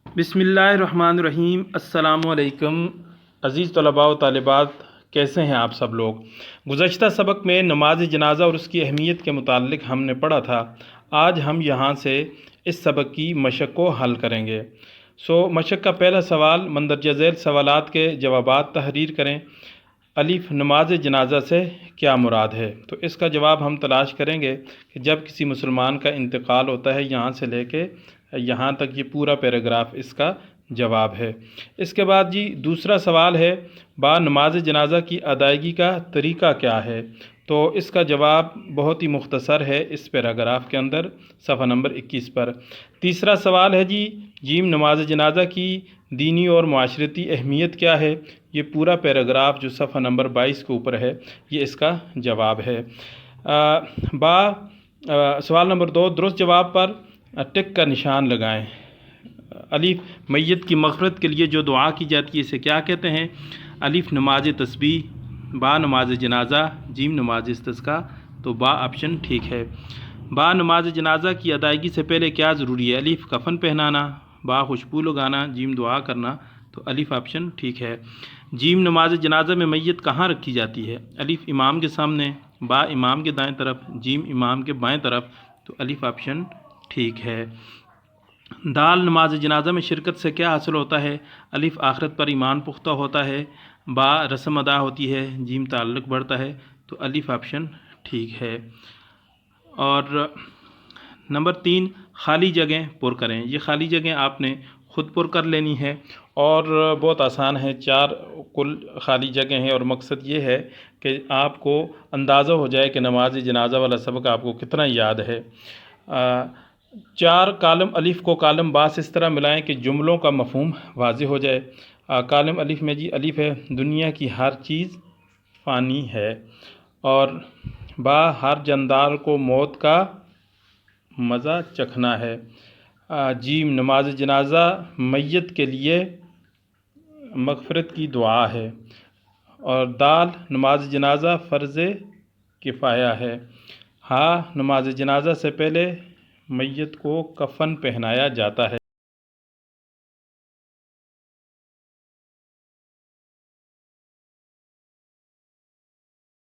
بسم اللہ الرحمن الرحیم۔ السلام علیکم عزیز طلباء و طالبات، کیسے ہیں آپ سب لوگ؟ گزشتہ سبق میں نماز جنازہ اور اس کی اہمیت کے متعلق ہم نے پڑھا تھا۔ آج ہم یہاں سے اس سبق کی مشق کو حل کریں گے۔ مشق کا پہلا سوال، مندرجہ ذیل سوالات کے جوابات تحریر کریں۔ الف، نماز جنازہ سے کیا مراد ہے؟ تو اس کا جواب ہم تلاش کریں گے کہ جب کسی مسلمان کا انتقال ہوتا ہے، یہاں سے لے کے یہاں تک یہ پورا پیراگراف اس کا جواب ہے۔ اس کے بعد دوسرا سوال ہے، نماز جنازہ کی ادائیگی کا طریقہ کیا ہے؟ تو اس کا جواب بہت ہی مختصر ہے اس پیراگراف کے اندر، صفحہ نمبر 21 پر۔ تیسرا سوال ہے نماز جنازہ کی دینی اور معاشرتی اہمیت کیا ہے؟ یہ پورا پیراگراف جو صفحہ نمبر 22 کے اوپر ہے، یہ اس کا جواب ہے۔ سوال نمبر 2، درست جواب پر ٹک کا نشان لگائیں۔ الف، میت کی مغفرت کے لیے جو دعا کی جاتی ہے اسے کیا کہتے ہیں؟ الف، نماز تسبیح، با، نماز جنازہ، جیم، نماز استسقاء۔ تو با آپشن ٹھیک ہے۔ نماز جنازہ کی ادائیگی سے پہلے کیا ضروری ہے؟ الف، کفن پہنانا، با، خوشبو لگانا، جیم، دعا کرنا۔ تو الف آپشن ٹھیک ہے۔ جیم، نماز جنازہ میں میت کہاں رکھی جاتی ہے؟ الف، امام کے سامنے، با، امام کے دائیں طرف، جیم، امام کے بائیں طرف۔ تو الف آپشن ٹھیک ہے۔ دال، نماز جنازہ میں شرکت سے کیا حاصل ہوتا ہے؟ الف، آخرت پر ایمان پختہ ہوتا ہے، با، رسم ادا ہوتی ہے، جیم، تعلق بڑھتا ہے۔ تو الف آپشن ٹھیک ہے۔ اور نمبر 3، خالی جگہیں پر کریں۔ یہ خالی جگہیں آپ نے خود پر کر لینی ہے اور بہت آسان ہے، 4 کل خالی جگہیں ہیں، اور مقصد یہ ہے کہ آپ کو اندازہ ہو جائے کہ نماز جنازہ والا سبق آپ کو کتنا یاد ہے۔ 4 کالم الف کو کالم با سے اس طرح ملائیں کہ جملوں کا مفہوم واضح ہو جائے۔ کالم الف میں الف ہے، دنیا کی ہر چیز فانی ہے، اور با، ہر جاندار کو موت کا مزہ چکھنا ہے۔ جیم، نماز جنازہ میت کے لیے مغفرت کی دعا ہے، اور دال، نماز جنازہ فرض کفایہ ہے۔ نماز جنازہ سے پہلے میت کو کفن پہنایا جاتا ہے۔